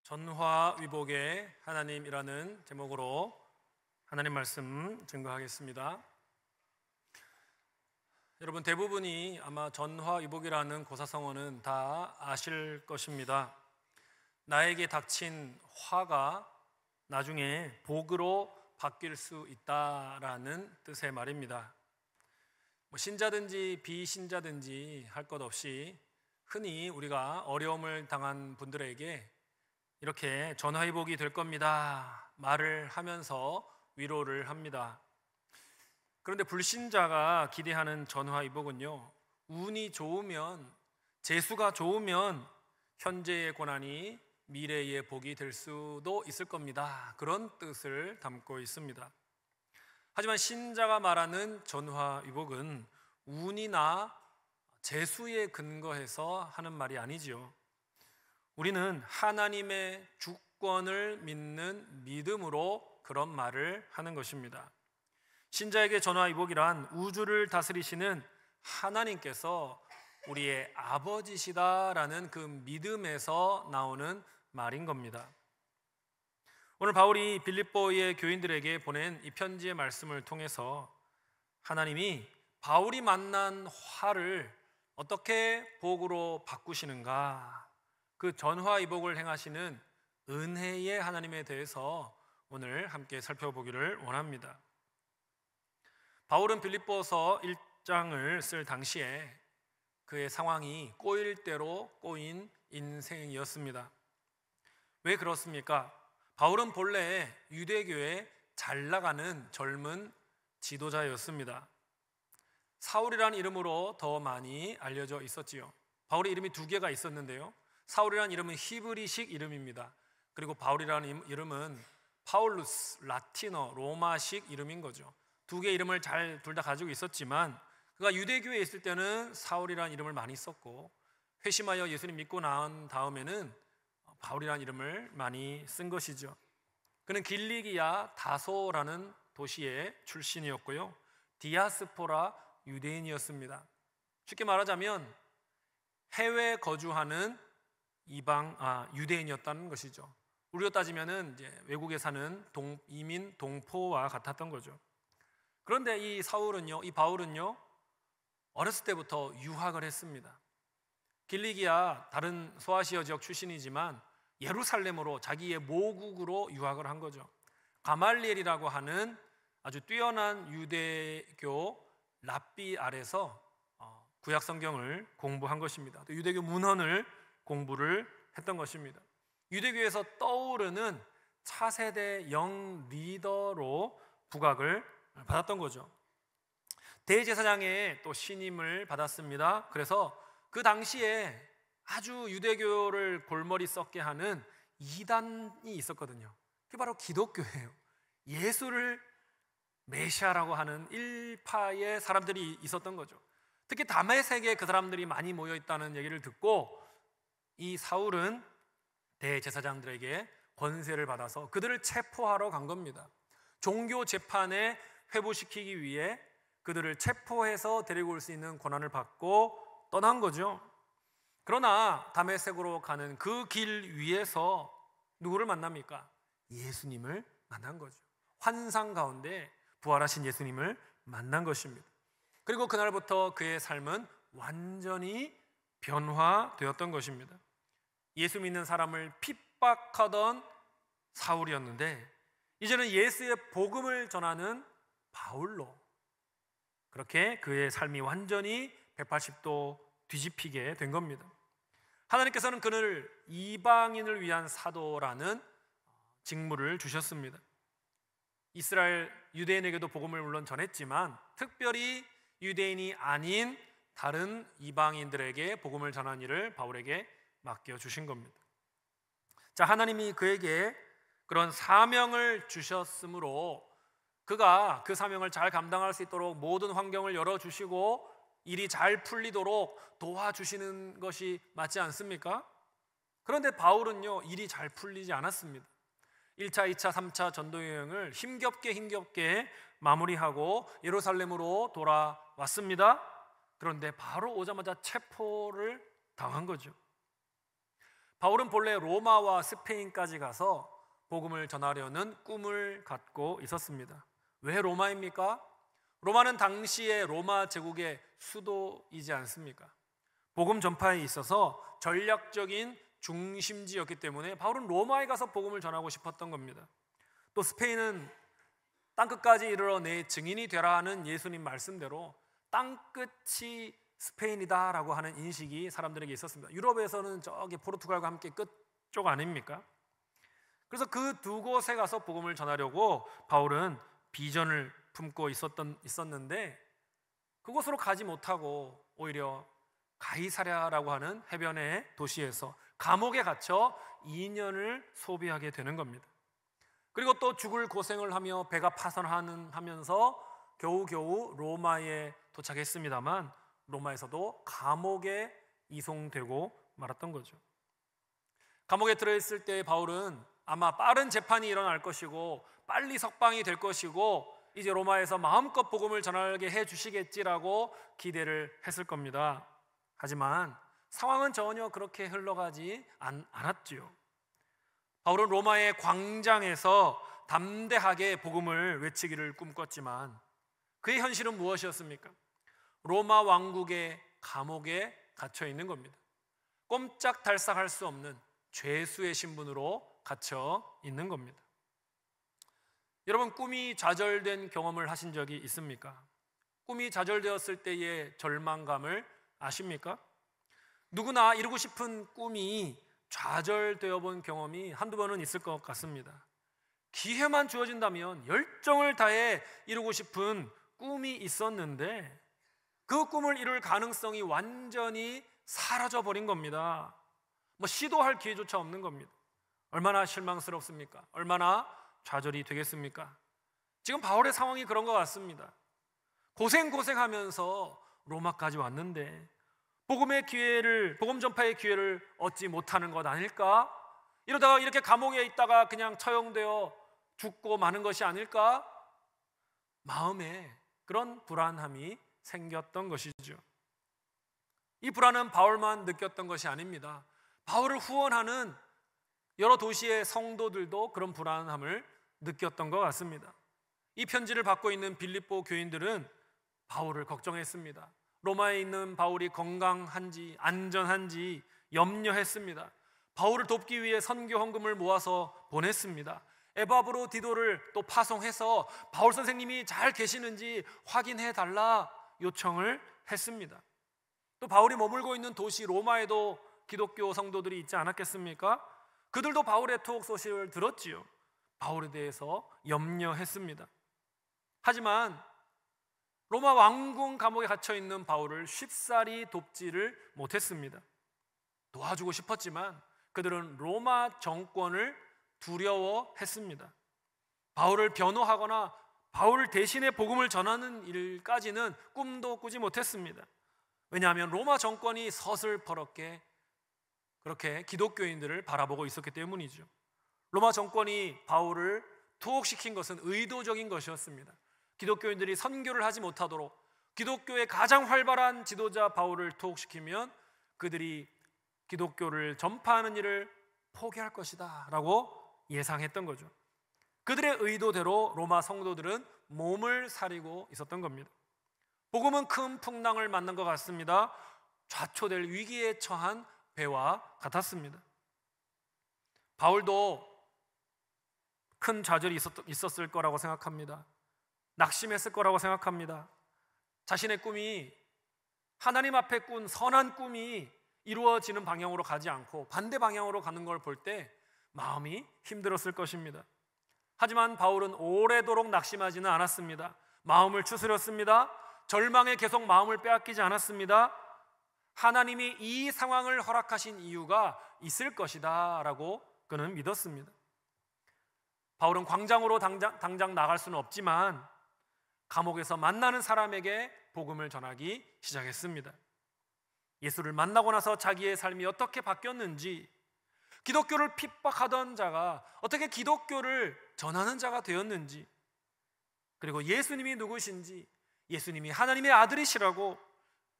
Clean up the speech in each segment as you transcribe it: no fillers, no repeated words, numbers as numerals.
전화위복의 하나님이라는 제목으로 하나님 말씀 증거하겠습니다. 여러분 대부분이 아마 전화위복이라는 고사성어는 다 아실 것입니다. 나에게 닥친 화가 나중에 복으로 바뀔 수 있다라는 뜻의 말입니다. 신자든지 비신자든지 할 것 없이 흔히 우리가 어려움을 당한 분들에게 이렇게 전화위복이 될 겁니다 말을 하면서 위로를 합니다. 그런데 불신자가 기대하는 전화위복은요, 운이 좋으면, 재수가 좋으면 현재의 고난이 미래의 복이 될 수도 있을 겁니다, 그런 뜻을 담고 있습니다. 하지만 신자가 말하는 전화위복은 운이나 재수에 근거해서 하는 말이 아니지요. 우리는 하나님의 주권을 믿는 믿음으로 그런 말을 하는 것입니다. 신자에게 전화위복이란 우주를 다스리시는 하나님께서 우리의 아버지시다라는 그 믿음에서 나오는 말인 겁니다. 오늘 바울이 빌립보의 교인들에게 보낸 이 편지의 말씀을 통해서 하나님이 바울이 만난 화를 어떻게 복으로 바꾸시는가, 그 전화위복을 행하시는 은혜의 하나님에 대해서 오늘 함께 살펴보기를 원합니다. 바울은 빌립보서 1장을 쓸 당시에 그의 상황이 꼬일 대로 꼬인 인생이었습니다. 왜 그렇습니까? 바울은 본래 유대교에 잘 나가는 젊은 지도자였습니다. 사울이라는 이름으로 더 많이 알려져 있었지요. 바울의 이름이 두 개가 있었는데요, 사울이라는 이름은 히브리식 이름입니다. 그리고 바울이라는 이름은 파울루스, 라틴어, 로마식 이름인 거죠. 두 개의 이름을 둘 다 가지고 있었지만 그가 유대교에 있을 때는 사울이라는 이름을 많이 썼고, 회심하여 예수님 믿고 난 다음에는 바울이라는 이름을 많이 쓴 것이죠. 그는 길리기아 다소라는 도시의 출신이었고요, 디아스포라 유대인이었습니다. 쉽게 말하자면 해외 거주하는 유대인이었다는 것이죠. 우리로 따지면은 이제 외국에 사는 이민 동포와 같았던 거죠. 그런데 이 바울은요 어렸을 때부터 유학을 했습니다. 길리기아 다른 소아시아 지역 출신이지만 예루살렘으로, 자기의 모국으로 유학을 한 거죠. 가말리엘이라고 하는 아주 뛰어난 유대교 랍비 아래서 구약 성경을 공부한 것입니다. 또 유대교 문헌을 공부를 했던 것입니다. 유대교에서 떠오르는 차세대 영 리더로 부각을 받았던 거죠. 대제사장의 또 신임을 받았습니다. 그래서 그 당시에 아주 유대교를 골머리 썩게 하는 이단이 있었거든요. 그게 바로 기독교예요. 예수를 메시아라고 하는 일파의 사람들이 있었던 거죠. 특히 다메섹에 그 사람들이 많이 모여 있다는 얘기를 듣고 이 사울은 대제사장들에게 권세를 받아서 그들을 체포하러 간 겁니다. 종교 재판에 회부시키기 위해 그들을 체포해서 데리고 올 수 있는 권한을 받고 떠난 거죠. 그러나 다메섹으로 가는 그 길 위에서 누구를 만납니까? 예수님을 만난 거죠. 환상 가운데 부활하신 예수님을 만난 것입니다. 그리고 그날부터 그의 삶은 완전히 변화되었던 것입니다. 예수 믿는 사람을 핍박하던 사울이었는데 이제는 예수의 복음을 전하는 바울로, 그렇게 그의 삶이 완전히 180도 뒤집히게 된 겁니다. 하나님께서는 그를 이방인을 위한 사도라는 직무를 주셨습니다. 이스라엘 유대인에게도 복음을 물론 전했지만 특별히 유대인이 아닌 다른 이방인들에게 복음을 전하는 일을 바울에게 맡겨주신 겁니다. 자, 하나님이 그에게 그런 사명을 주셨으므로 그가 그 사명을 잘 감당할 수 있도록 모든 환경을 열어주시고 일이 잘 풀리도록 도와주시는 것이 맞지 않습니까? 그런데 바울은요, 일이 잘 풀리지 않았습니다. 1차, 2차, 3차 전도여행을 힘겹게 마무리하고 예루살렘으로 돌아왔습니다. 그런데 바로 오자마자 체포를 당한 거죠. 바울은 본래 로마와 스페인까지 가서 복음을 전하려는 꿈을 갖고 있었습니다. 왜 로마입니까? 로마는 당시의 로마 제국의 수도이지 않습니까? 복음 전파에 있어서 전략적인 중심지였기 때문에 바울은 로마에 가서 복음을 전하고 싶었던 겁니다. 또 스페인은 땅끝까지 이르러 내 증인이 되라 하는 예수님 말씀대로 땅끝이 스페인이다라고 하는 인식이 사람들에게 있었습니다. 유럽에서는 저기 포르투갈과 함께 끝쪽 아닙니까? 그래서 그 두 곳에 가서 복음을 전하려고 바울은 비전을 품고 있었는데 그곳으로 가지 못하고 오히려 가이사랴라고 하는 해변의 도시에서 감옥에 갇혀 2년을 소비하게 되는 겁니다. 그리고 또 죽을 고생을 하며 배가 파선하면서 겨우겨우 로마에 도착했습니다만 로마에서도 감옥에 이송되고 말았던 거죠. 감옥에 들어있을 때 바울은 아마 빠른 재판이 일어날 것이고 빨리 석방이 될 것이고 이제 로마에서 마음껏 복음을 전하게 해주시겠지라고 기대를 했을 겁니다. 하지만 상황은 전혀 그렇게 흘러가지 않았지요. 바울은 로마의 광장에서 담대하게 복음을 외치기를 꿈꿨지만 그의 현실은 무엇이었습니까? 로마 왕국의 감옥에 갇혀 있는 겁니다. 꼼짝달싹할 수 없는 죄수의 신분으로 갇혀 있는 겁니다. 여러분, 꿈이 좌절된 경험을 하신 적이 있습니까? 꿈이 좌절되었을 때의 절망감을 아십니까? 누구나 이루고 싶은 꿈이 좌절되어 본 경험이 한두 번은 있을 것 같습니다. 기회만 주어진다면 열정을 다해 이루고 싶은 꿈이 있었는데 그 꿈을 이룰 가능성이 완전히 사라져 버린 겁니다. 시도할 기회조차 없는 겁니다. 얼마나 실망스럽습니까? 얼마나 좌절이 되겠습니까? 지금 바울의 상황이 그런 것 같습니다. 고생하면서 로마까지 왔는데 복음 전파의 기회를 얻지 못하는 것 아닐까? 이러다가 이렇게 감옥에 있다가 그냥 처형되어 죽고 마는 것이 아닐까? 마음에 그런 불안함이 생겼던 것이죠. 이 불안은 바울만 느꼈던 것이 아닙니다. 바울을 후원하는 여러 도시의 성도들도 그런 불안함을 느꼈던 것 같습니다. 이 편지를 받고 있는 빌립보 교인들은 바울을 걱정했습니다. 로마에 있는 바울이 건강한지 안전한지 염려했습니다. 바울을 돕기 위해 선교 헌금을 모아서 보냈습니다. 에바브로 디도를 또 파송해서 바울 선생님이 잘 계시는지 확인해 달라 요청을 했습니다. 또 바울이 머물고 있는 도시 로마에도 기독교 성도들이 있지 않았겠습니까? 그들도 바울의 투옥 소식을 들었지요. 바울에 대해서 염려했습니다. 하지만 로마 왕궁 감옥에 갇혀 있는 바울을 쉽사리 돕지를 못했습니다. 도와주고 싶었지만 그들은 로마 정권을 두려워했습니다. 바울을 변호하거나 바울 대신에 복음을 전하는 일까지는 꿈도 꾸지 못했습니다. 왜냐하면 로마 정권이 서슬퍼렇게 그렇게 기독교인들을 바라보고 있었기 때문이죠. 로마 정권이 바울을 투옥시킨 것은 의도적인 것이었습니다. 기독교인들이 선교를 하지 못하도록 기독교의 가장 활발한 지도자 바울을 투옥시키면 그들이 기독교를 전파하는 일을 포기할 것이다 라고 예상했던 거죠. 그들의 의도대로 로마 성도들은 몸을 사리고 있었던 겁니다. 복음은 큰 풍랑을 맞는 것 같습니다. 좌초될 위기에 처한 배와 같았습니다. 바울도 큰 좌절이 있었을 거라고 생각합니다. 낙심했을 거라고 생각합니다. 자신의 꿈이 하나님 앞에 꾼 선한 꿈이 이루어지는 방향으로 가지 않고 반대 방향으로 가는 걸 볼 때 마음이 힘들었을 것입니다. 하지만 바울은 오래도록 낙심하지는 않았습니다. 마음을 추스렸습니다. 절망에 계속 마음을 빼앗기지 않았습니다. 하나님이 이 상황을 허락하신 이유가 있을 것이다 라고 그는 믿었습니다. 바울은 광장으로 당장 나갈 수는 없지만 감옥에서 만나는 사람에게 복음을 전하기 시작했습니다. 예수를 만나고 나서 자기의 삶이 어떻게 바뀌었는지, 기독교를 핍박하던 자가 어떻게 기독교를 전하는 자가 되었는지, 그리고 예수님이 누구신지, 예수님이 하나님의 아들이시라고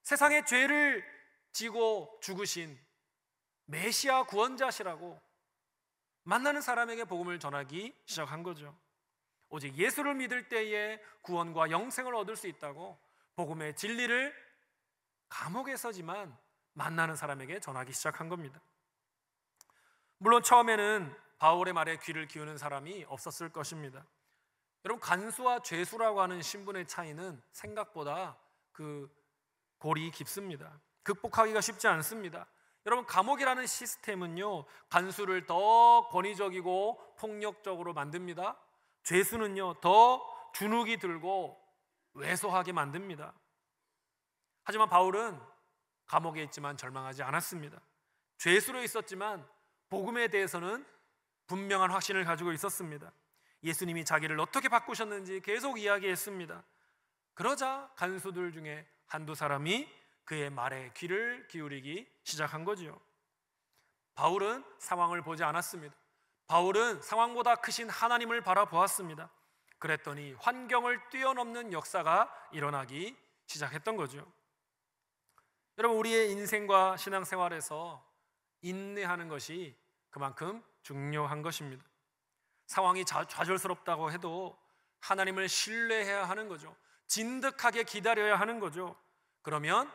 세상의 죄를 지고 죽으신 메시아 구원자시라고 만나는 사람에게 복음을 전하기 시작한 거죠. 오직 예수를 믿을 때에 구원과 영생을 얻을 수 있다고 복음의 진리를 감옥에서지만 만나는 사람에게 전하기 시작한 겁니다. 물론 처음에는 바울의 말에 귀를 기우는 사람이 없었을 것입니다. 여러분, 간수와 죄수라고 하는 신분의 차이는 생각보다 그 골이 깊습니다. 극복하기가 쉽지 않습니다. 여러분, 감옥이라는 시스템은요, 간수를 더 권위적이고 폭력적으로 만듭니다. 죄수는요, 더 주눅이 들고 왜소하게 만듭니다. 하지만 바울은 감옥에 있지만 절망하지 않았습니다. 죄수로 있었지만 복음에 대해서는 분명한 확신을 가지고 있었습니다. 예수님이 자기를 어떻게 바꾸셨는지 계속 이야기했습니다. 그러자 간수들 중에 한두 사람이 그의 말에 귀를 기울이기 시작한 거지요. 바울은 상황을 보지 않았습니다. 바울은 상황보다 크신 하나님을 바라보았습니다. 그랬더니 환경을 뛰어넘는 역사가 일어나기 시작했던 거죠. 여러분, 우리의 인생과 신앙생활에서 인내하는 것이 그만큼 중요한 것입니다. 상황이 좌절스럽다고 해도 하나님을 신뢰해야 하는 거죠. 진득하게 기다려야 하는 거죠. 그러면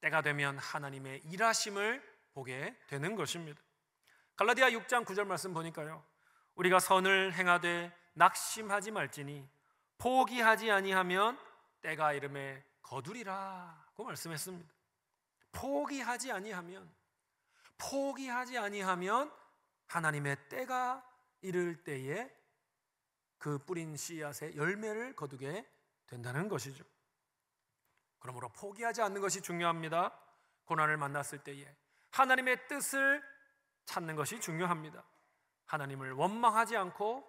때가 되면 하나님의 일하심을 보게 되는 것입니다. 갈라디아 6장 9절 말씀 보니까요, 우리가 선을 행하되 낙심하지 말지니 포기하지 아니하면 때가 이름에 거두리라고 말씀했습니다. 포기하지 아니하면 하나님의 때가 이를 때에 그 뿌린 씨앗의 열매를 거두게 된다는 것이죠. 그러므로 포기하지 않는 것이 중요합니다. 고난을 만났을 때에 하나님의 뜻을 찾는 것이 중요합니다. 하나님을 원망하지 않고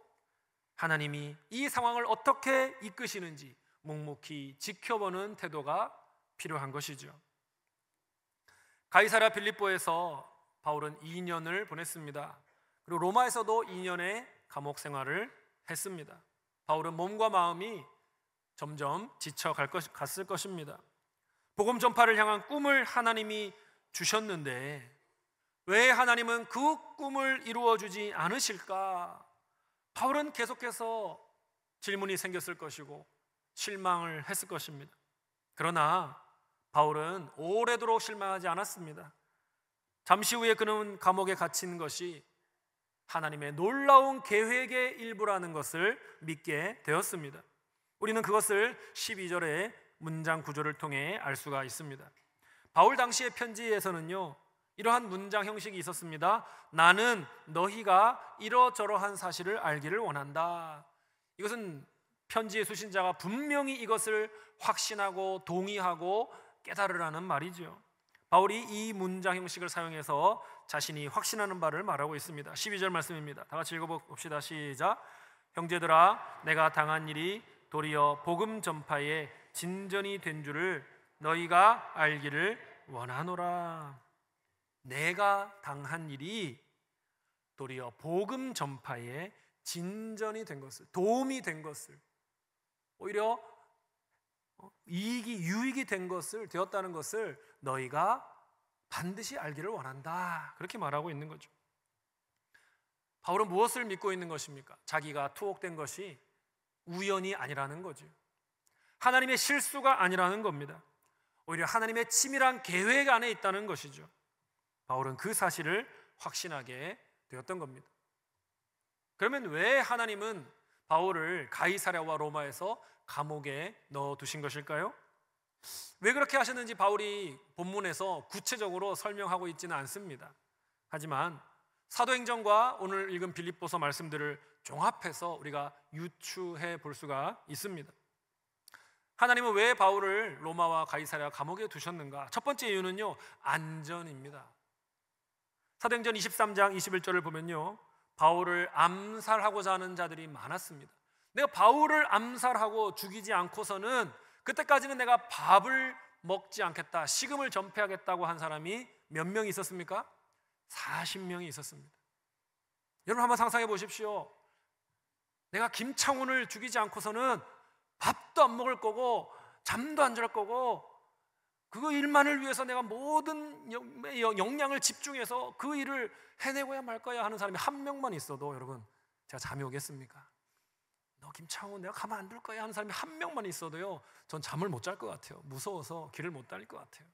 하나님이 이 상황을 어떻게 이끄시는지 묵묵히 지켜보는 태도가 필요한 것이죠. 가이사랴 빌립보에서 바울은 2년을 보냈습니다. 그리고 로마에서도 2년의 감옥 생활을 했습니다. 바울은 몸과 마음이 점점 지쳐갔을 것입니다. 복음 전파를 향한 꿈을 하나님이 주셨는데 왜 하나님은 그 꿈을 이루어주지 않으실까? 바울은 계속해서 질문이 생겼을 것이고 실망을 했을 것입니다. 그러나 바울은 오래도록 실망하지 않았습니다. 잠시 후에 그는 감옥에 갇힌 것이 하나님의 놀라운 계획의 일부라는 것을 믿게 되었습니다. 우리는 그것을 12절의 문장 구조를 통해 알 수가 있습니다. 바울 당시의 편지에서는요, 이러한 문장 형식이 있었습니다. 나는 너희가 이러저러한 사실을 알기를 원한다. 이것은 편지의 수신자가 분명히 이것을 확신하고 동의하고 깨달으라는 말이죠. 바울이 이 문장 형식을 사용해서 자신이 확신하는 바를 말하고 있습니다. 12절 말씀입니다. 다 같이 읽어봅시다. 시작. 형제들아, 내가 당한 일이 도리어 복음 전파에 진전이 된 줄을 너희가 알기를 원하노라. 내가 당한 일이 도리어 복음 전파에 진전이 된 것을, 도움이 된 것을, 오히려 유익이 된 것을, 되었다는 것을 너희가 반드시 알기를 원한다. 그렇게 말하고 있는 거죠. 바울은 무엇을 믿고 있는 것입니까? 자기가 투옥된 것이 우연이 아니라는 거죠. 하나님의 실수가 아니라는 겁니다. 오히려 하나님의 치밀한 계획 안에 있다는 것이죠. 바울은 그 사실을 확신하게 되었던 겁니다. 그러면 왜 하나님은 바울을 가이사랴와 로마에서 감옥에 넣어두신 것일까요? 왜 그렇게 하셨는지 바울이 본문에서 구체적으로 설명하고 있지는 않습니다. 하지만 사도행전과 오늘 읽은 빌립보서 말씀들을 종합해서 우리가 유추해 볼 수가 있습니다. 하나님은 왜 바울을 로마와 가이사랴 감옥에 두셨는가? 첫 번째 이유는요, 안전입니다. 사도행전 23장 21절을 보면요, 바울을 암살하고자 하는 자들이 많았습니다. 내가 바울을 암살하고 죽이지 않고서는 그때까지는 내가 밥을 먹지 않겠다, 식음을 전폐하겠다고 한 사람이 몇 명이 있었습니까? 40명이 있었습니다. 여러분 한번 상상해 보십시오. 내가 김창훈을 죽이지 않고서는 밥도 안 먹을 거고 잠도 안 잘 거고 그 일만을 위해서 내가 모든 역량을 집중해서 그 일을 해내고야 말 거야 하는 사람이 한 명만 있어도 여러분 제가 잠이 오겠습니까? 너 김창훈 내가 가만 안 둘 거야 하는 사람이 한 명만 있어도요 전 잠을 못 잘 것 같아요. 무서워서 길을 못 다닐 것 같아요.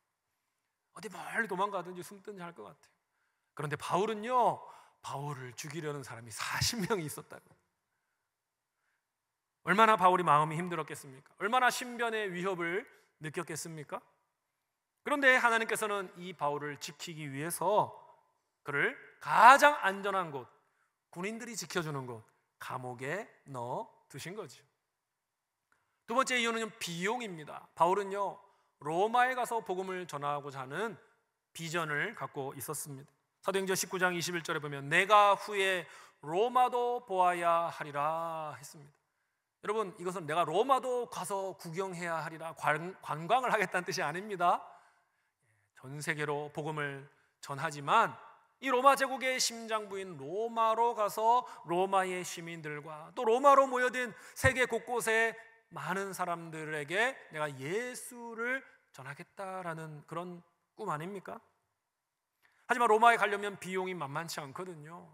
어디 멀리 도망가든지 숨든지 할 것 같아요. 그런데 바울은요, 바울을 죽이려는 사람이 40명이 있었다고요. 얼마나 바울이 마음이 힘들었겠습니까? 얼마나 신변의 위협을 느꼈겠습니까? 그런데 하나님께서는 이 바울을 지키기 위해서 그를 가장 안전한 곳, 군인들이 지켜주는 곳, 감옥에 넣어 두신 거죠. 두 번째 이유는 비용입니다. 바울은요, 로마에 가서 복음을 전하고자 하는 비전을 갖고 있었습니다. 사도행전 19장 21절에 보면 내가 후에 로마도 보아야 하리라 했습니다. 여러분, 이것은 내가 로마도 가서 구경해야 하리라, 관광을 하겠다는 뜻이 아닙니다. 전 세계로 복음을 전하지만 이 로마 제국의 심장부인 로마로 가서 로마의 시민들과 또 로마로 모여든 세계 곳곳에 많은 사람들에게 내가 예수를 전하겠다라는 그런 꿈 아닙니까? 하지만 로마에 가려면 비용이 만만치 않거든요.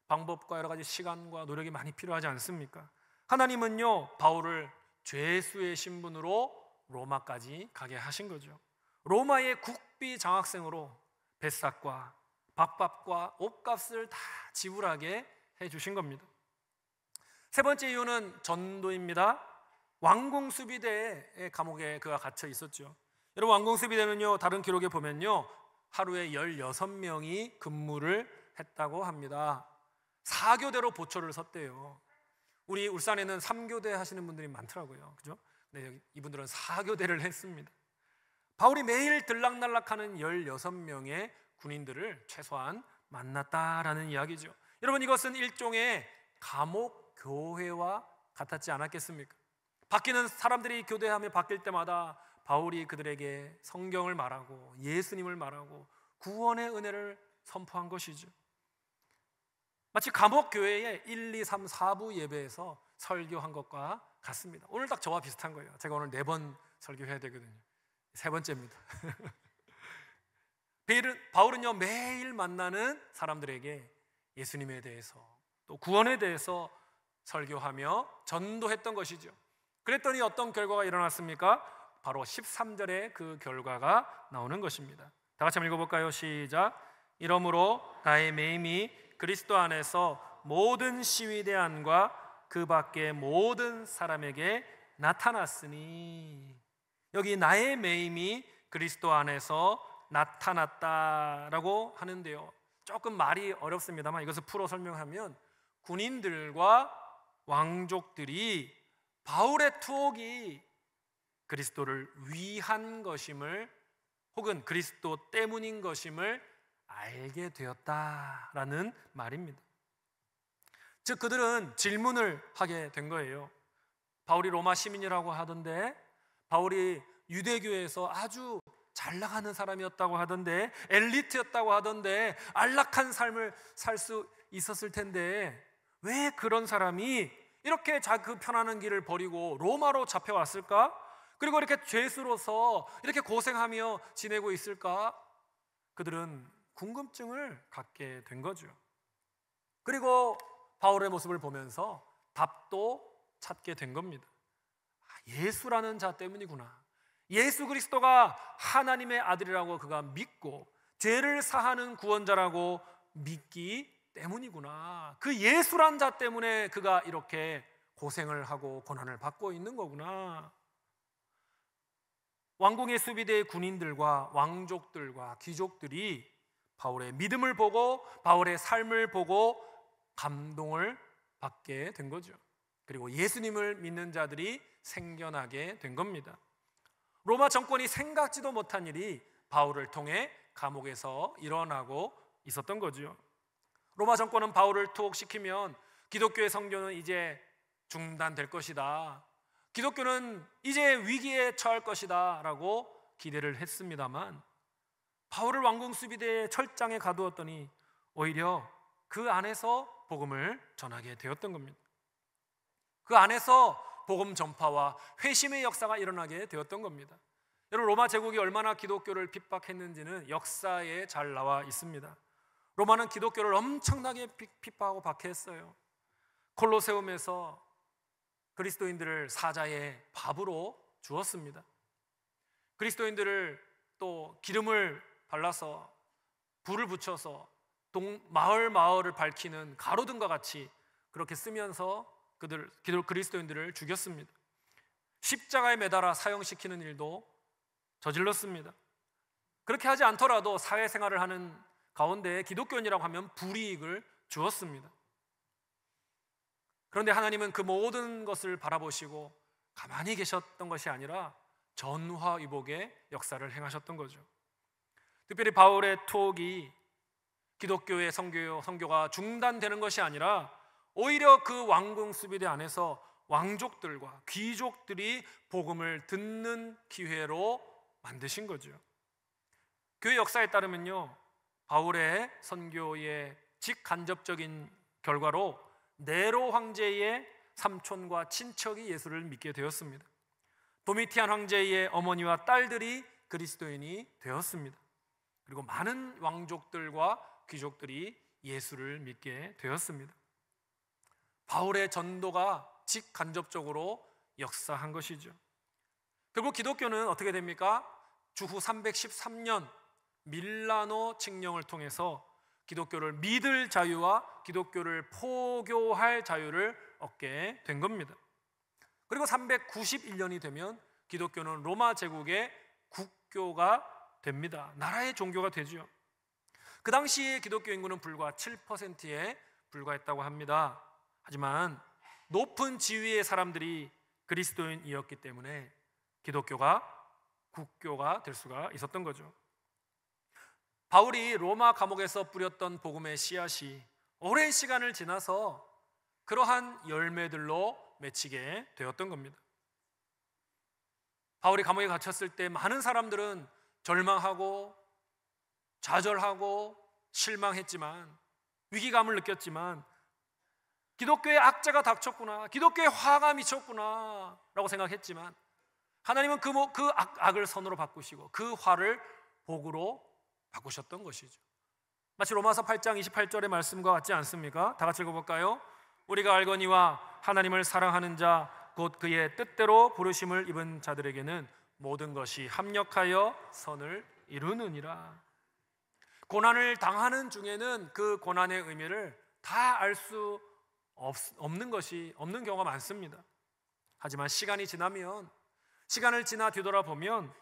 방법과 여러 가지 시간과 노력이 많이 필요하지 않습니까? 하나님은요, 바울을 죄수의 신분으로 로마까지 가게 하신 거죠. 로마의 국비 장학생으로 뱃삭과 밥값과 옷값을 다 지불하게 해주신 겁니다. 세 번째 이유는 전도입니다. 왕궁수비대의 감옥에 그가 갇혀 있었죠. 여러분, 왕궁수비대는요, 다른 기록에 보면요, 하루에 16명이 근무를 했다고 합니다. 4교대로 보초를 섰대요. 우리 울산에는 3교대 하시는 분들이 많더라고요. 그죠? 근데 이분들은 4교대를 했습니다. 바울이 매일 들락날락하는 16명의 군인들을 최소한 만났다라는 이야기죠. 여러분, 이것은 일종의 감옥 교회와 같았지 않았겠습니까? 바뀌는 사람들이 교대하며 바뀔 때마다 바울이 그들에게 성경을 말하고 예수님을 말하고 구원의 은혜를 선포한 것이죠. 마치 감옥 교회의 1, 2, 3, 4부 예배에서 설교한 것과 같습니다. 오늘 딱 저와 비슷한 거예요. 제가 오늘 4번 설교해야 되거든요. 세 번째입니다. 바울은요, 매일 만나는 사람들에게 예수님에 대해서 또 구원에 대해서 설교하며 전도했던 것이죠. 그랬더니 어떤 결과가 일어났습니까? 바로 13절에 그 결과가 나오는 것입니다. 다 같이 한번 읽어볼까요? 시작. 이러므로 나의 매임이 그리스도 안에서 모든 시위대 안과 그 밖의 모든 사람에게 나타났으니. 여기 나의 매임이 그리스도 안에서 나타났다라고 하는데요, 조금 말이 어렵습니다만 이것을 풀어 설명하면 군인들과 왕족들이 바울의 투옥이 그리스도를 위한 것임을 혹은 그리스도 때문인 것임을 알게 되었다라는 말입니다. 즉 그들은 질문을 하게 된 거예요. 바울이 로마 시민이라고 하던데, 바울이 유대교에서 아주 잘 나가는 사람이었다고 하던데, 엘리트였다고 하던데, 안락한 삶을 살 수 있었을 텐데 왜 그런 사람이 이렇게 그 편안한 길을 버리고 로마로 잡혀왔을까? 그리고 이렇게 죄수로서 이렇게 고생하며 지내고 있을까? 그들은 궁금증을 갖게 된 거죠. 그리고 바울의 모습을 보면서 답도 찾게 된 겁니다. 예수라는 자 때문이구나. 예수 그리스도가 하나님의 아들이라고 그가 믿고 죄를 사하는 구원자라고 믿기 때문이구나. 그 예수란 자 때문에 그가 이렇게 고생을 하고 고난을 받고 있는 거구나. 왕궁의 수비대의 군인들과 왕족들과 귀족들이 바울의 믿음을 보고 바울의 삶을 보고 감동을 받게 된 거죠. 그리고 예수님을 믿는 자들이 생겨나게 된 겁니다. 로마 정권이 생각지도 못한 일이 바울을 통해 감옥에서 일어나고 있었던 거죠. 로마 정권은 바울을 투옥시키면 기독교의 선교는 이제 중단될 것이다, 기독교는 이제 위기에 처할 것이다 라고 기대를 했습니다만, 바울을 왕궁 수비대의 철장에 가두었더니 오히려 그 안에서 복음을 전하게 되었던 겁니다. 그 안에서 복음 전파와 회심의 역사가 일어나게 되었던 겁니다. 여러분, 로마 제국이 얼마나 기독교를 핍박했는지는 역사에 잘 나와 있습니다. 로마는 기독교를 엄청나게 핍박하고 박해했어요. 콜로세움에서 그리스도인들을 사자의 밥으로 주었습니다. 그리스도인들을 또 기름을 발라서 불을 붙여서 마을을 밝히는 가로등과 같이 그렇게 쓰면서 그리스도인들을 죽였습니다. 십자가에 매달아 사형시키는 일도 저질렀습니다. 그렇게 하지 않더라도 사회생활을 하는 가운데 기독교인이라고 하면 불이익을 주었습니다. 그런데 하나님은 그 모든 것을 바라보시고 가만히 계셨던 것이 아니라 전화위복의 역사를 행하셨던 거죠. 특별히 바울의 투옥이 기독교의 선교가 중단되는 것이 아니라 오히려 그 왕궁 수비대 안에서 왕족들과 귀족들이 복음을 듣는 기회로 만드신 거죠. 교회 역사에 따르면요, 바울의 선교의 직간접적인 결과로 네로 황제의 삼촌과 친척이 예수를 믿게 되었습니다. 도미티안 황제의 어머니와 딸들이 그리스도인이 되었습니다. 그리고 많은 왕족들과 귀족들이 예수를 믿게 되었습니다. 바울의 전도가 직간접적으로 역사한 것이죠. 결국 기독교는 어떻게 됩니까? 주후 313년 밀라노 칙령을 통해서 기독교를 믿을 자유와 기독교를 포교할 자유를 얻게 된 겁니다. 그리고 391년이 되면 기독교는 로마 제국의 국교가 됩니다. 나라의 종교가 되죠. 그 당시에 기독교 인구는 불과 7%에 불과했다고 합니다. 하지만 높은 지위의 사람들이 그리스도인이었기 때문에 기독교가 국교가 될 수가 있었던 거죠. 바울이 로마 감옥에서 뿌렸던 복음의 씨앗이 오랜 시간을 지나서 그러한 열매들로 맺히게 되었던 겁니다. 바울이 감옥에 갇혔을 때 많은 사람들은 절망하고 좌절하고 실망했지만, 위기감을 느꼈지만, 기독교의 악재가 닥쳤구나, 기독교의 화가 미쳤구나 라고 생각했지만, 하나님은 그 악을 선으로 바꾸시고 그 화를 복으로 바꾸셨던 것이죠. 마치 로마서 8장 28절의 말씀과 같지 않습니까? 다 같이 읽어볼까요? 우리가 알거니와 하나님을 사랑하는 자 곧 그의 뜻대로 부르심을 입은 자들에게는 모든 것이 합력하여 선을 이루느니라. 고난을 당하는 중에는 그 고난의 의미를 다 알 수 없는 경우가 많습니다. 하지만 시간이 지나면, 시간을 지나 뒤돌아보면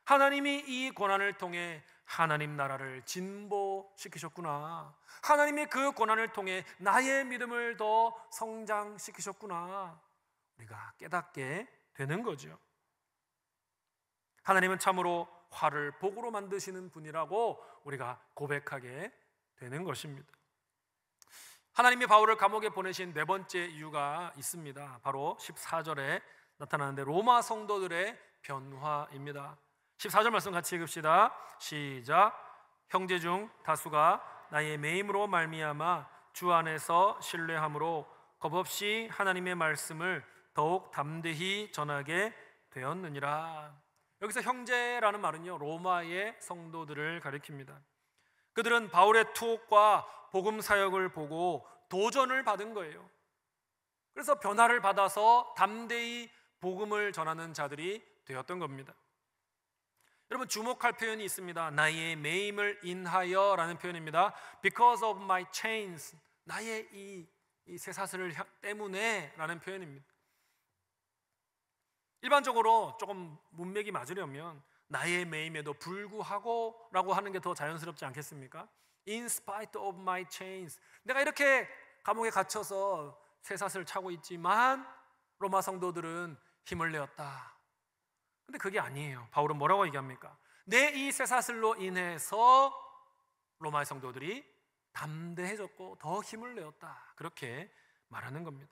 하나님이 이 고난을 통해 하나님 나라를 진보시키셨구나, 하나님이 그 고난을 통해 나의 믿음을 더 성장시키셨구나, 우리가 깨닫게 되는 거죠. 하나님은 참으로 화를 복으로 만드시는 분이라고 우리가 고백하게 되는 것입니다. 하나님이 바울을 감옥에 보내신 네 번째 이유가 있습니다. 바로 14절에 나타나는데 로마 성도들의 변화입니다. 14절 말씀 같이 읽읍시다. 시작. 형제 중 다수가 나의 매임으로 말미암아 주 안에서 신뢰함으로 겁없이 하나님의 말씀을 더욱 담대히 전하게 되었느니라. 여기서 형제라는 말은요, 로마의 성도들을 가리킵니다. 그들은 바울의 투옥과 복음 사역을 보고 도전을 받은 거예요. 그래서 변화를 받아서 담대히 복음을 전하는 자들이 되었던 겁니다. 여러분, 주목할 표현이 있습니다. 나의 매임을 인하여 라는 표현입니다. Because of my chains, 나의 이 쇠사슬 때문에 라는 표현입니다. 일반적으로 조금 문맥이 맞으려면 나의 매임에도 불구하고 라고 하는 게 더 자연스럽지 않겠습니까? In spite of my chains, 내가 이렇게 감옥에 갇혀서 쇠사슬을 차고 있지만 로마 성도들은 힘을 내었다. 근데 그게 아니에요. 바울은 뭐라고 얘기합니까? 내 이 쇠사슬로 인해서 로마의 성도들이 담대해졌고 더 힘을 내었다, 그렇게 말하는 겁니다.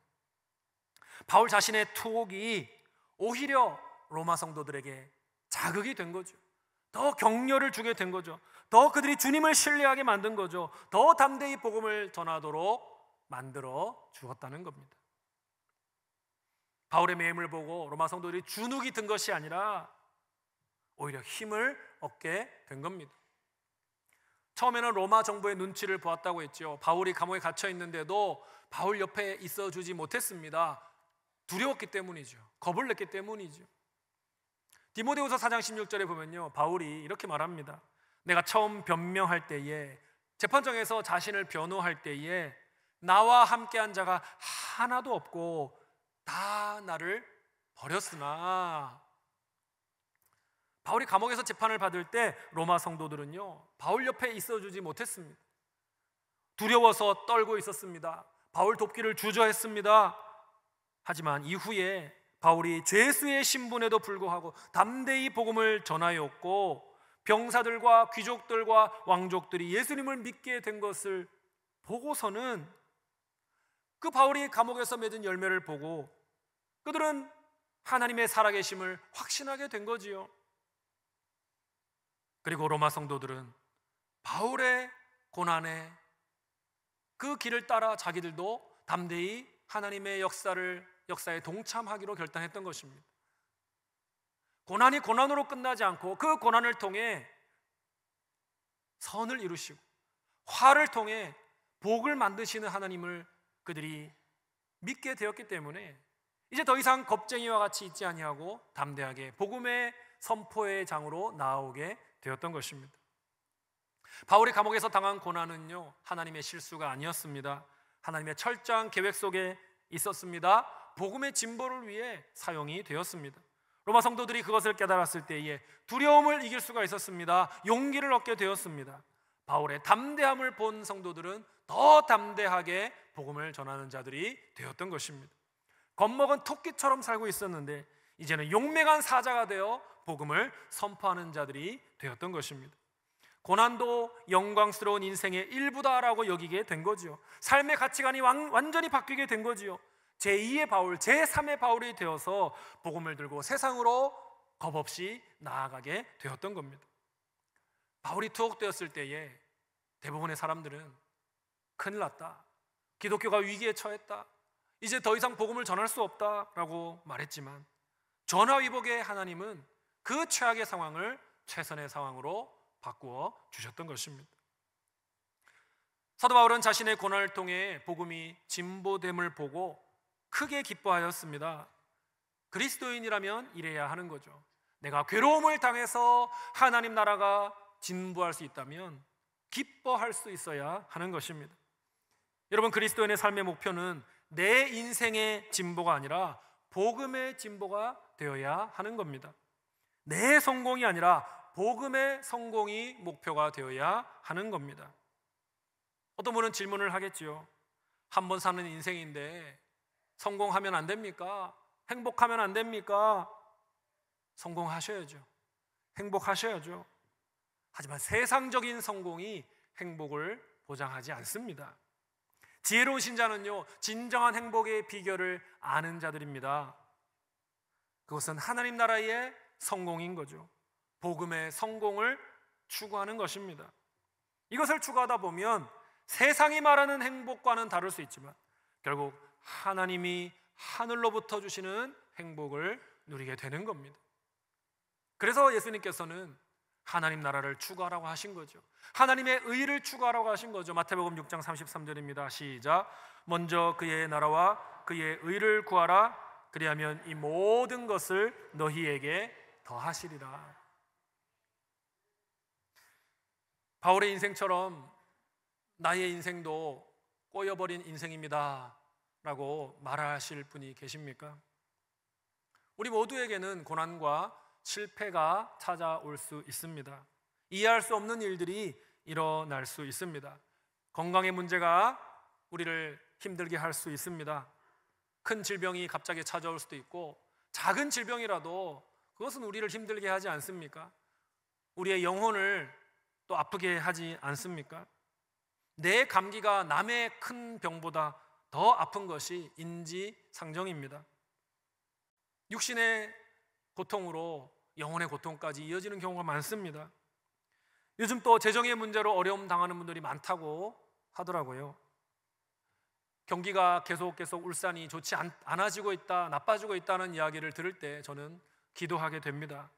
바울 자신의 투옥이 오히려 로마 성도들에게 자극이 된 거죠. 더 격려를 주게 된 거죠. 더 그들이 주님을 신뢰하게 만든 거죠. 더 담대히 복음을 전하도록 만들어 주었다는 겁니다. 바울의 매임을 보고 로마 성도들이 주눅이 든 것이 아니라 오히려 힘을 얻게 된 겁니다. 처음에는 로마 정부의 눈치를 보았다고 했죠. 바울이 감옥에 갇혀 있는데도 바울 옆에 있어주지 못했습니다. 두려웠기 때문이죠. 겁을 냈기 때문이죠. 디모데후서 4장 16절에 보면요, 바울이 이렇게 말합니다. 내가 처음 변명할 때에, 재판정에서 자신을 변호할 때에 나와 함께한 자가 하나도 없고 다 나를 버렸으나, 바울이 감옥에서 재판을 받을 때 로마 성도들은요, 바울 옆에 있어주지 못했습니다. 두려워서 떨고 있었습니다. 바울 돕기를 주저했습니다. 하지만 이후에 바울이 죄수의 신분에도 불구하고 담대히 복음을 전하였고, 병사들과 귀족들과 왕족들이 예수님을 믿게 된 것을 보고서는 그 바울이 감옥에서 맺은 열매를 보고 그들은 하나님의 살아계심을 확신하게 된 거지요. 그리고 로마 성도들은 바울의 고난에 그 길을 따라 자기들도 담대히 하나님의 역사에 동참하기로 결단했던 것입니다. 고난이 고난으로 끝나지 않고 그 고난을 통해 선을 이루시고 화를 통해 복을 만드시는 하나님을 그들이 믿게 되었기 때문에 이제 더 이상 겁쟁이와 같이 있지 아니하고 담대하게 복음의 선포의 장으로 나아오게 되었던 것입니다. 바울이 감옥에서 당한 고난은요, 하나님의 실수가 아니었습니다. 하나님의 철저한 계획 속에 있었습니다. 복음의 진보를 위해 사용이 되었습니다. 로마 성도들이 그것을 깨달았을 때에 두려움을 이길 수가 있었습니다. 용기를 얻게 되었습니다. 바울의 담대함을 본 성도들은 더 담대하게 복음을 전하는 자들이 되었던 것입니다. 겁먹은 토끼처럼 살고 있었는데 이제는 용맹한 사자가 되어 복음을 선포하는 자들이 되었던 것입니다. 고난도 영광스러운 인생의 일부다라고 여기게 된 거지요. 삶의 가치관이 완전히 바뀌게 된 거지요. 제2의 바울, 제3의 바울이 되어서 복음을 들고 세상으로 겁없이 나아가게 되었던 겁니다. 바울이 투옥되었을 때에 대부분의 사람들은 큰일 났다, 기독교가 위기에 처했다, 이제 더 이상 복음을 전할 수 없다라고 말했지만, 전화위복의 하나님은 그 최악의 상황을 최선의 상황으로 바꾸어 주셨던 것입니다. 사도 바울은 자신의 고난을 통해 복음이 진보됨을 보고 크게 기뻐하였습니다. 그리스도인이라면 이래야 하는 거죠. 내가 괴로움을 당해서 하나님 나라가 진보할 수 있다면 기뻐할 수 있어야 하는 것입니다. 여러분, 그리스도인의 삶의 목표는 내 인생의 진보가 아니라 복음의 진보가 되어야 하는 겁니다. 내 성공이 아니라 복음의 성공이 목표가 되어야 하는 겁니다. 어떤 분은 질문을 하겠지요. 한 번 사는 인생인데 성공하면 안 됩니까? 행복하면 안 됩니까? 성공하셔야죠. 행복하셔야죠. 하지만 세상적인 성공이 행복을 보장하지 않습니다. 지혜로운 신자는요, 진정한 행복의 비결을 아는 자들입니다. 그것은 하나님 나라의 성공인 거죠. 복음의 성공을 추구하는 것입니다. 이것을 추구하다 보면 세상이 말하는 행복과는 다를 수 있지만 결국 하나님이 하늘로부터 주시는 행복을 누리게 되는 겁니다. 그래서 예수님께서는 하나님 나라를 추구하라고 하신 거죠. 하나님의 의를 추구하라고 하신 거죠. 마태복음 6장 33절입니다. 시작. 먼저 그의 나라와 그의 의를 구하라. 그리하면 이 모든 것을 너희에게 더하시리라. 바울의 인생처럼 나의 인생도 꼬여버린 인생입니다 라고 말하실 분이 계십니까? 우리 모두에게는 고난과 실패가 찾아올 수 있습니다. 이해할 수 없는 일들이 일어날 수 있습니다. 건강의 문제가 우리를 힘들게 할 수 있습니다. 큰 질병이 갑자기 찾아올 수도 있고, 작은 질병이라도 그것은 우리를 힘들게 하지 않습니까? 우리의 영혼을 또 아프게 하지 않습니까? 내 감기가 남의 큰 병보다 더 아픈 것이 인지상정입니다. 육신의 고통으로 영혼의 고통까지 이어지는 경우가 많습니다. 요즘 또 재정의 문제로 어려움 당하는 분들이 많다고 하더라고요. 경기가 계속 울산이 좋지 않아지고 있다, 나빠지고 있다는 이야기를 들을 때 저는 기도하게 됩니다.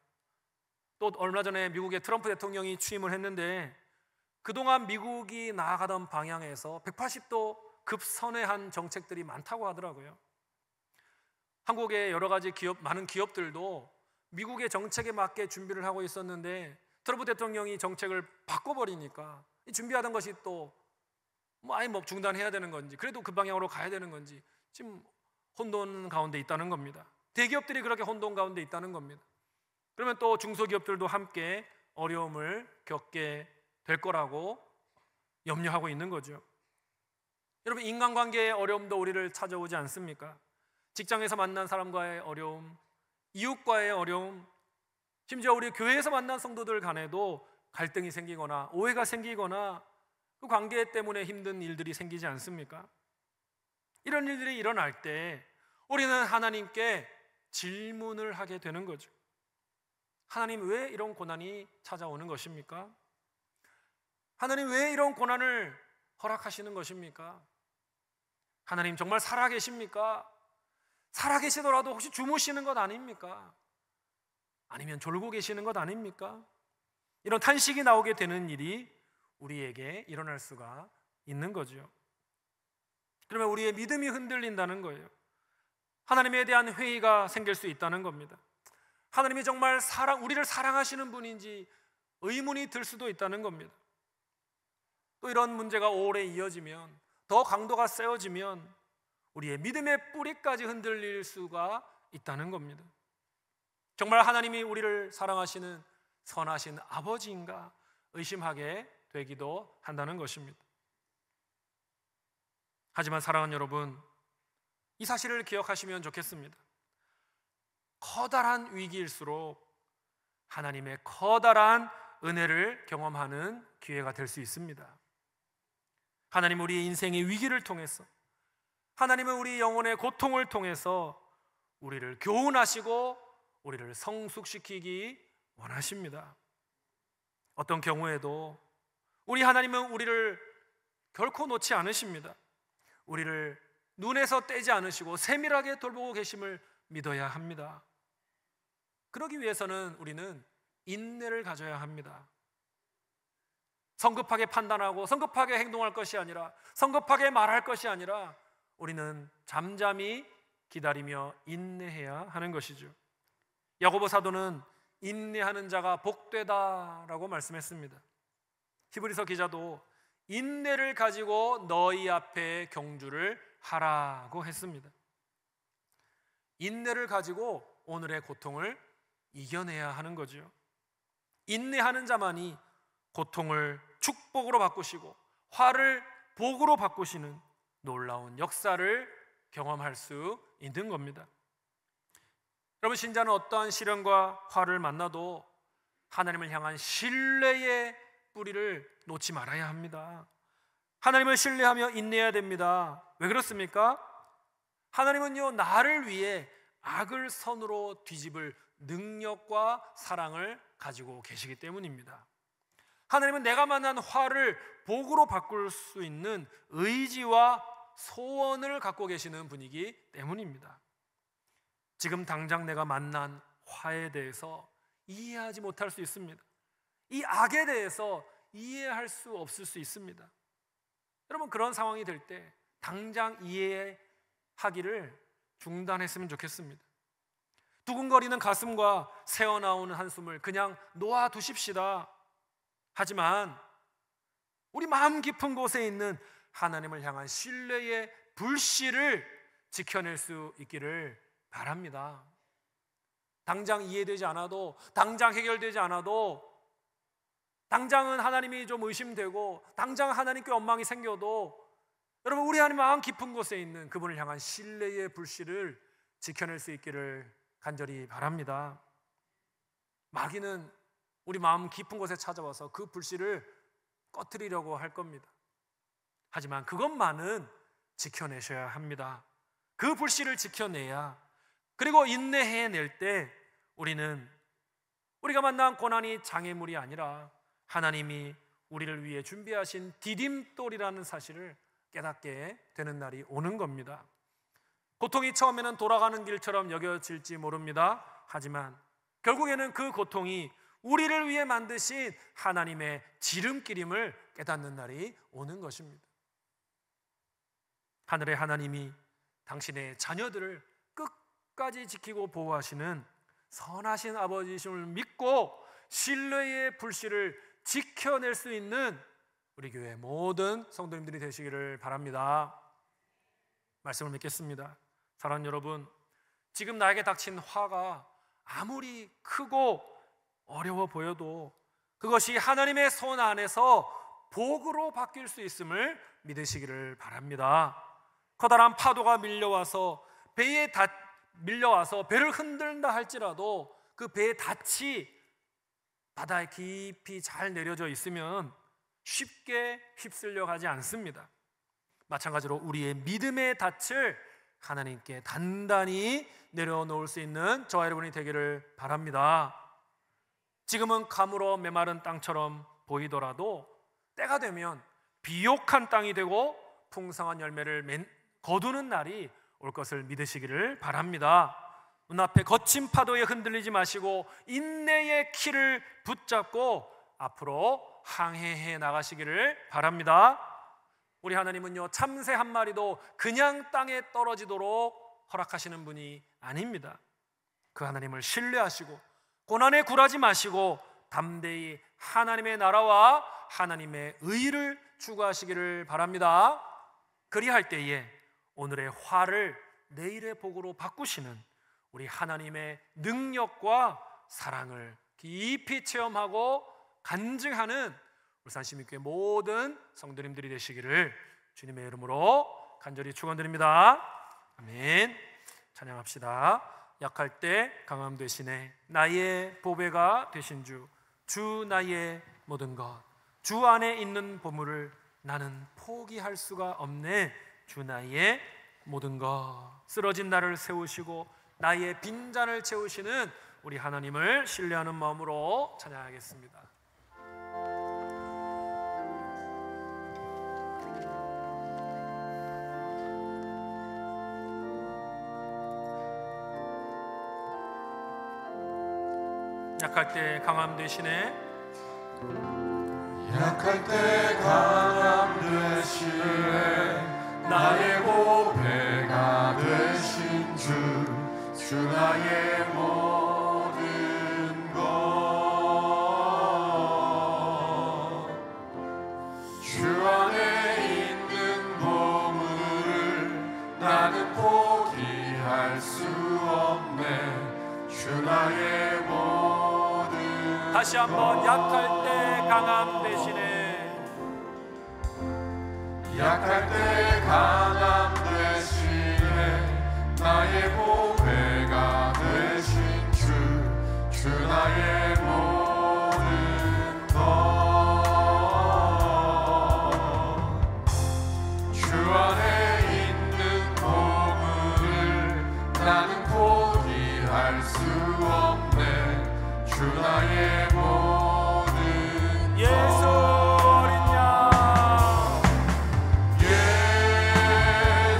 또 얼마 전에 미국의 트럼프 대통령이 취임을 했는데 그동안 미국이 나아가던 방향에서 180도 급선회한 정책들이 많다고 하더라고요. 한국의 여러 가지 많은 기업들도 미국의 정책에 맞게 준비를 하고 있었는데 트럼프 대통령이 정책을 바꿔버리니까 준비하던 것이 또 아예 중단해야 되는 건지 그래도 그 방향으로 가야 되는 건지 지금 혼돈 가운데 있다는 겁니다. 대기업들이 그렇게 혼돈 가운데 있다는 겁니다. 그러면 또 중소기업들도 함께 어려움을 겪게 될 거라고 염려하고 있는 거죠. 여러분, 인간관계의 어려움도 우리를 찾아오지 않습니까? 직장에서 만난 사람과의 어려움, 이웃과의 어려움, 심지어 우리 교회에서 만난 성도들 간에도 갈등이 생기거나 오해가 생기거나 그 관계 때문에 힘든 일들이 생기지 않습니까? 이런 일들이 일어날 때 우리는 하나님께 질문을 하게 되는 거죠. 하나님, 왜 이런 고난이 찾아오는 것입니까? 하나님, 왜 이런 고난을 허락하시는 것입니까? 하나님, 정말 살아계십니까? 살아계시더라도 혹시 주무시는 것 아닙니까? 아니면 졸고 계시는 것 아닙니까? 이런 탄식이 나오게 되는 일이 우리에게 일어날 수가 있는 거죠. 그러면 우리의 믿음이 흔들린다는 거예요. 하나님에 대한 회의가 생길 수 있다는 겁니다. 하나님이 정말 우리를 사랑하시는 분인지 의문이 들 수도 있다는 겁니다. 또 이런 문제가 오래 이어지면, 더 강도가 세워지면 우리의 믿음의 뿌리까지 흔들릴 수가 있다는 겁니다. 정말 하나님이 우리를 사랑하시는 선하신 아버지인가 의심하게 되기도 한다는 것입니다. 하지만 사랑하는 여러분, 이 사실을 기억하시면 좋겠습니다. 커다란 위기일수록 하나님의 커다란 은혜를 경험하는 기회가 될 수 있습니다. 하나님, 우리의 인생의 위기를 통해서, 하나님은 우리 영혼의 고통을 통해서 우리를 교훈하시고 우리를 성숙시키기 원하십니다. 어떤 경우에도 우리 하나님은 우리를 결코 놓지 않으십니다. 우리를 눈에서 떼지 않으시고 세밀하게 돌보고 계심을 믿어야 합니다. 그러기 위해서는 우리는 인내를 가져야 합니다. 성급하게 판단하고 성급하게 행동할 것이 아니라, 성급하게 말할 것이 아니라 우리는 잠잠히 기다리며 인내해야 하는 것이죠. 야고보 사도는 인내하는 자가 복되다라고 말씀했습니다. 히브리서 기자도 인내를 가지고 너희 앞에 경주를 하라고 했습니다. 인내를 가지고 오늘의 고통을 이겨내야 하는 거죠. 인내하는 자만이 고통을 축복으로 바꾸시고 화를 복으로 바꾸시는 놀라운 역사를 경험할 수 있는 겁니다. 여러분, 신자는 어떠한 시련과 화를 만나도 하나님을 향한 신뢰의 뿌리를 놓지 말아야 합니다. 하나님을 신뢰하며 인내해야 됩니다. 왜 그렇습니까? 하나님은요, 나를 위해 악을 선으로 뒤집을 능력과 사랑을 가지고 계시기 때문입니다. 하나님은 내가 만난 화를 복으로 바꿀 수 있는 의지와 소원을 갖고 계시는 분이기 때문입니다. 지금 당장 내가 만난 화에 대해서 이해하지 못할 수 있습니다. 이 악에 대해서 이해할 수 없을 수 있습니다. 여러분, 그런 상황이 될 때 당장 이해하기를 중단했으면 좋겠습니다. 두근거리는 가슴과 새어나오는 한숨을 그냥 놓아두십시다. 하지만 우리 마음 깊은 곳에 있는 하나님을 향한 신뢰의 불씨를 지켜낼 수 있기를 바랍니다. 당장 이해되지 않아도, 당장 해결되지 않아도, 당장은 하나님이 좀 의심되고 당장 하나님께 원망이 생겨도 여러분, 우리 하나님 마음 깊은 곳에 있는 그분을 향한 신뢰의 불씨를 지켜낼 수 있기를 간절히 바랍니다. 마귀는 우리 마음 깊은 곳에 찾아와서 그 불씨를 꺼뜨리려고 할 겁니다. 하지만 그것만은 지켜내셔야 합니다. 그 불씨를 지켜내야, 그리고 인내해낼 때 우리가 만난 고난이 장애물이 아니라 하나님이 우리를 위해 준비하신 디딤돌이라는 사실을 깨닫게 되는 날이 오는 겁니다. 고통이 처음에는 돌아가는 길처럼 여겨질지 모릅니다. 하지만 결국에는 그 고통이 우리를 위해 만드신 하나님의 지름길임을 깨닫는 날이 오는 것입니다. 하늘의 하나님이 당신의 자녀들을 끝까지 지키고 보호하시는 선하신 아버지심을 믿고 신뢰의 불씨를 지켜낼 수 있는 우리 교회 모든 성도님들이 되시기를 바랍니다. 말씀을 믿겠습니다. 사랑하는 여러분, 지금 나에게 닥친 화가 아무리 크고 어려워 보여도 그것이 하나님의 손 안에서 복으로 바뀔 수 있음을 믿으시기를 바랍니다. 커다란 파도가 밀려와서 배를 흔든다 할지라도 그 배의 닻이 바다에 깊이 잘 내려져 있으면 쉽게 휩쓸려 가지 않습니다. 마찬가지로 우리의 믿음의 닻을 하나님께 단단히 내려놓을 수 있는 저와 여러분이 되기를 바랍니다. 지금은 가물어 메마른 땅처럼 보이더라도 때가 되면 비옥한 땅이 되고 풍성한 열매를 거두는 날이 올 것을 믿으시기를 바랍니다. 눈앞에 거친 파도에 흔들리지 마시고 인내의 키를 붙잡고 앞으로 항해해 나가시기를 바랍니다. 우리 하나님은요, 참새 한 마리도 그냥 땅에 떨어지도록 허락하시는 분이 아닙니다. 그 하나님을 신뢰하시고 고난에 굴하지 마시고 담대히 하나님의 나라와 하나님의 의를 추구하시기를 바랍니다. 그리할 때에 오늘의 화를 내일의 복으로 바꾸시는 우리 하나님의 능력과 사랑을 깊이 체험하고 간증하는 울산시민교회 모든 성도님들이 되시기를 주님의 이름으로 간절히 축원드립니다. 아멘. 찬양합시다. 약할 때 강함 되시네. 나의 보배가 되신 주 나의 모든 것, 주 안에 있는 보물을 나는 포기할 수가 없네. 주 나의 모든 것. 쓰러진 나를 세우시고 나의 빈잔을 채우시는 우리 하나님을 신뢰하는 마음으로 찬양하겠습니다. 약할 때 강함 되시네. 약할 때 강함 되시네. 나의 보배가 되신 주 나의 모든 것, 주 안에 있는 보물을 나는 포기할 수 없네. 주 나의 모든 다시 한번 약할 때 강함 되시네. 약할 때 강함 되시네. 나의 보배가 되신 주 나의 모든 것, 주 안에 있는 보물을 나는 포기할 수 없네. 주 나의 모든 예수 어린 양, 예수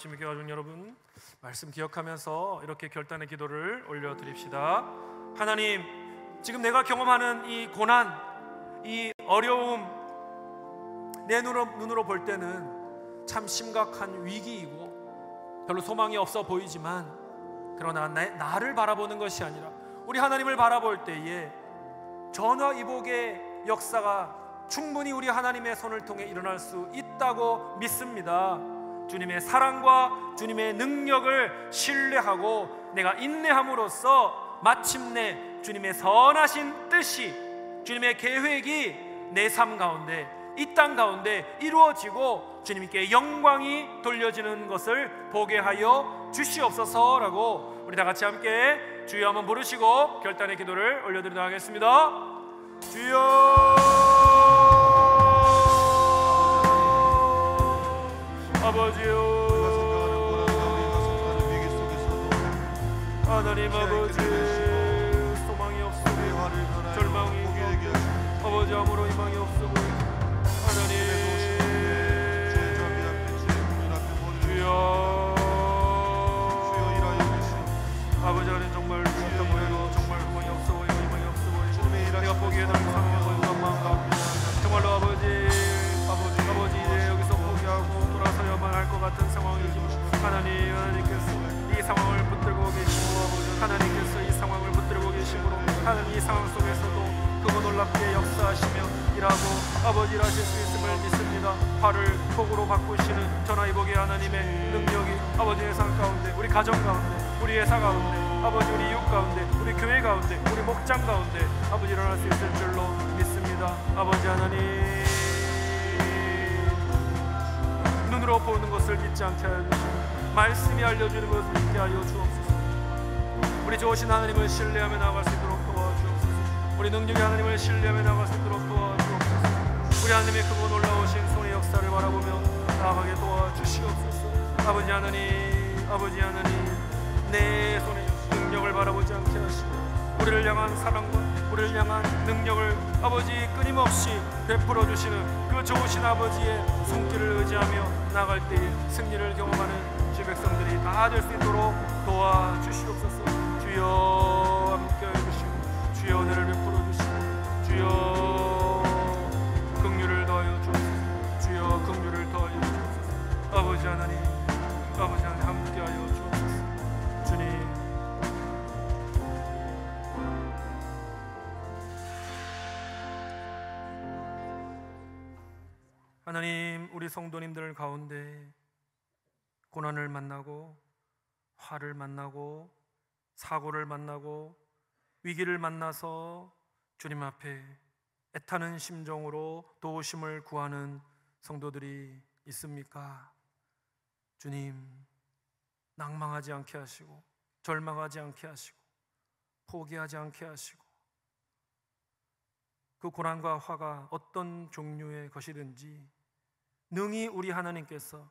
아침에 교회 중 여러분, 말씀 기억하면서 이렇게 결단의 기도를 올려드립시다. 하나님, 지금 내가 경험하는 이 고난, 이 어려움, 내 눈으로 볼 때는 참 심각한 위기이고 별로 소망이 없어 보이지만, 그러나 나를 바라보는 것이 아니라 우리 하나님을 바라볼 때에 전화위복의 역사가 충분히 우리 하나님의 손을 통해 일어날 수 있다고 믿습니다. 주님의 사랑과 주님의 능력을 신뢰하고 내가 인내함으로써 마침내 주님의 선하신 뜻이, 주님의 계획이 내 삶 가운데, 이 땅 가운데 이루어지고 주님께 영광이 돌려지는 것을 보게 하여 주시옵소서라고 우리 다 같이 함께 주여 한번 부르시고 결단의 기도를 올려드리도록 하겠습니다. 주여, 아버지요, 하나님 아버지, 소망이 없어, 절망이 있고 아버지 아무런 희망이 없어 보이고 하나님 주여, 아버지 하나님 정말 부족해 보여도 정말 희망이 없어 보이고 희망이 없어 보이고 내가 보기에는 상황이 보이고 마음 가운데 정말로 아버지 이제 여기서 포기하고 돌아서야만 할 것 같은 상황이지만 하나님께서 이 상황을 붙들고 계시고 하나님께서 이 상황을 붙들고 계시므로 하나님 이 상황 속에서도 그거 놀랍게 역사하시며 일하고 아버지 일하실 수 있음을 믿습니다. 화를 복으로 바꾸시는 전화위복의 하나님의 능력이 아버지의 삶 가운데, 우리 가정 가운데, 우리 회사 가운데, 아버지 우리 이웃 가운데, 우리 교회 가운데, 우리 목장 가운데 아버지 일어날 수 있을 줄로 믿습니다. 아버지 하나님, 눈으로 보는 것을 믿지 않게 하여 주시고 말씀이 알려주는 것을 믿게 하여 주옵소서. 우리 좋으신 하나님을 신뢰하며 나아갈 수 있도록 도와주옵소서. 우리 능력의 하나님을 신뢰하며 나아갈 수 있도록 도와주옵소서. 우리 하나님의 크고 놀라우신 손의 역사를 바라보며 나아가게 도와주시옵소서. 아버지 하나님, 내 손의 능력을 바라보지 않게 하시고 우리를 향한 사랑과 우리를 향한 능력을 아버지 끊임없이 베풀어 주시는 그 좋으신 아버지의 손길을 의지하며 나아갈 때에 승리를 경험하는 주 백성들이 다 될 수 있도록 도와주시옵소서. 주여 함께해 주시고 주여 은혜를 베풀어 주시고 주여 긍휼을 더하여 주옵소서. 주여 긍휼을 더하여 주옵소서. 아버지 하나님 함께하여 주옵소서. 주님, 하나님, 우리 성도님들 가운데 고난을 만나고 화를 만나고 사고를 만나고 위기를 만나서 주님 앞에 애타는 심정으로 도우심을 구하는 성도들이 있습니까? 주님, 낭망하지 않게 하시고 절망하지 않게 하시고 포기하지 않게 하시고 그 고난과 화가 어떤 종류의 것이든지 능히 우리 하나님께서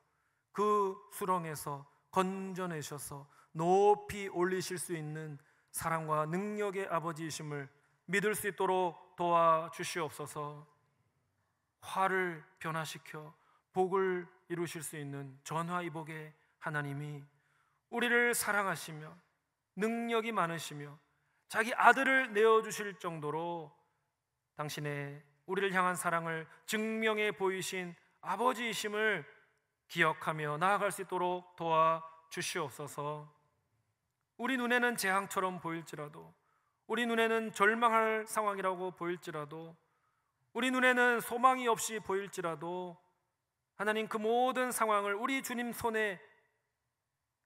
그 수렁에서 건져내셔서 높이 올리실 수 있는 사랑과 능력의 아버지이심을 믿을 수 있도록 도와주시옵소서. 화를 변화시켜 복을 이루실 수 있는 전화위복의 하나님이 우리를 사랑하시며 능력이 많으시며 자기 아들을 내어주실 정도로 당신의 우리를 향한 사랑을 증명해 보이신 아버지이심을 기억하며 나아갈 수 있도록 도와주시옵소서. 우리 눈에는 재앙처럼 보일지라도, 우리 눈에는 절망할 상황이라고 보일지라도, 우리 눈에는 소망이 없이 보일지라도 하나님, 그 모든 상황을 우리 주님 손에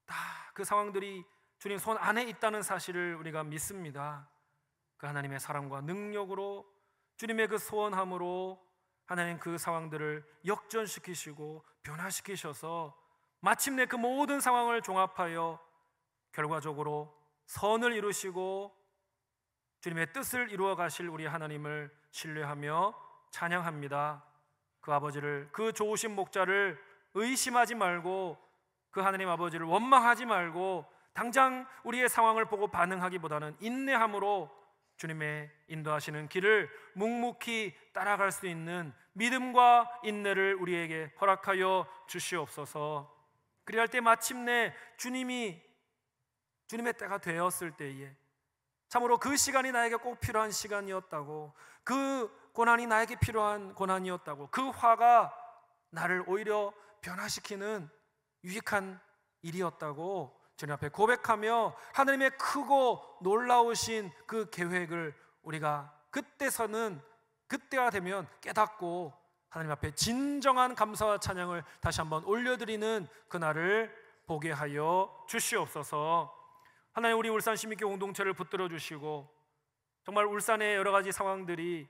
다 그 상황들이 주님 손 안에 있다는 사실을 우리가 믿습니다. 그 하나님의 사랑과 능력으로, 주님의 그 소원함으로 하나님 그 상황들을 역전시키시고 변화시키셔서 마침내 그 모든 상황을 종합하여 결과적으로 선을 이루시고 주님의 뜻을 이루어 가실 우리 하나님을 신뢰하며 찬양합니다. 그 아버지를, 그 좋으신 목자를 의심하지 말고 그 하나님 아버지를 원망하지 말고 당장 우리의 상황을 보고 반응하기보다는 인내함으로 주님의 인도하시는 길을 묵묵히 따라갈 수 있는 믿음과 인내를 우리에게 허락하여 주시옵소서. 그리할 때 마침내 주님의 때가 되었을 때에 참으로 그 시간이 나에게 꼭 필요한 시간이었다고, 그 고난이 나에게 필요한 고난이었다고, 그 화가 나를 오히려 변화시키는 유익한 일이었다고 주님 앞에 고백하며 하나님의 크고 놀라우신 그 계획을 우리가 그때가 되면 깨닫고 하나님 앞에 진정한 감사와 찬양을 다시 한번 올려드리는 그날을 보게 하여 주시옵소서. 하나님, 우리 울산 시민교회 공동체를 붙들어 주시고, 정말 울산의 여러 가지 상황들이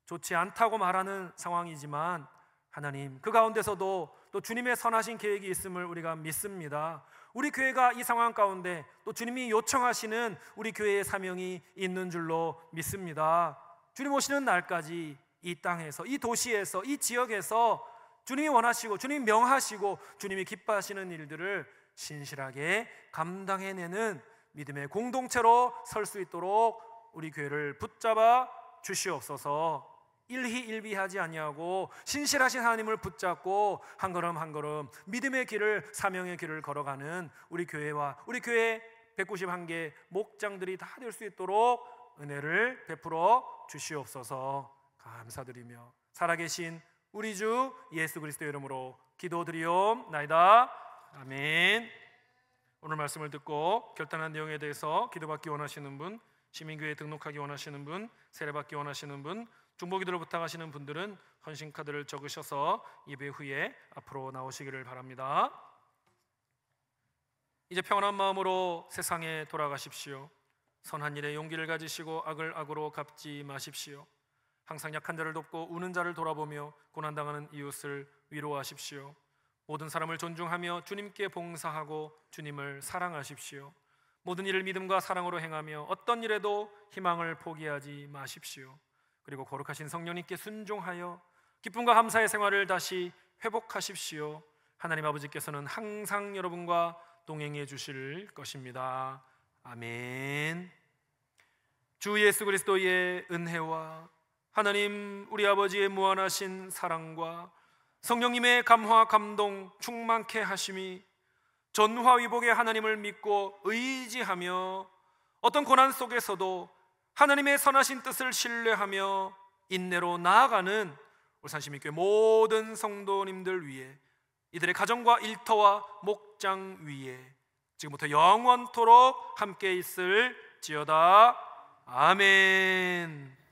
좋지 않다고 말하는 상황이지만 하나님, 그 가운데서도 또 주님의 선하신 계획이 있음을 우리가 믿습니다. 우리 교회가 이 상황 가운데 또 주님이 요청하시는 우리 교회의 사명이 있는 줄로 믿습니다. 주님 오시는 날까지 이 땅에서, 이 도시에서, 이 지역에서 주님이 원하시고 주님이 명하시고 주님이 기뻐하시는 일들을 신실하게 감당해내는 믿음의 공동체로 설 수 있도록 우리 교회를 붙잡아 주시옵소서. 일희일비하지 아니하고 신실하신 하나님을 붙잡고 한 걸음 한 걸음 믿음의 길을, 사명의 길을 걸어가는 우리 교회와 우리 교회 191개 목장들이 다 될 수 있도록 은혜를 베풀어 주시옵소서. 감사드리며 살아계신 우리 주 예수 그리스도의 이름으로 기도드리옵나이다. 아멘. 오늘 말씀을 듣고 결단한 내용에 대해서 기도받기 원하시는 분, 시민교회에 등록하기 원하시는 분, 세례받기 원하시는 분, 중보기도를 부탁하시는 분들은 헌신카드를 적으셔서 예배 후에 앞으로 나오시기를 바랍니다. 이제 평안한 마음으로 세상에 돌아가십시오. 선한 일에 용기를 가지시고 악을 악으로 갚지 마십시오. 항상 약한 자를 돕고 우는 자를 돌아보며 고난당하는 이웃을 위로하십시오. 모든 사람을 존중하며 주님께 봉사하고 주님을 사랑하십시오. 모든 일을 믿음과 사랑으로 행하며 어떤 일에도 희망을 포기하지 마십시오. 그리고 거룩하신 성령님께 순종하여 기쁨과 감사의 생활을 다시 회복하십시오. 하나님 아버지께서는 항상 여러분과 동행해 주실 것입니다. 아멘. 주 예수 그리스도의 은혜와 하나님 우리 아버지의 무한하신 사랑과 성령님의 감화 감동 충만케 하심이 전화위복의 하나님을 믿고 의지하며 어떤 고난 속에서도 하나님의 선하신 뜻을 신뢰하며 인내로 나아가는 울산시민교회 모든 성도님들 위해, 이들의 가정과 일터와 목장 위에 지금부터 영원토록 함께 있을지어다. 아멘.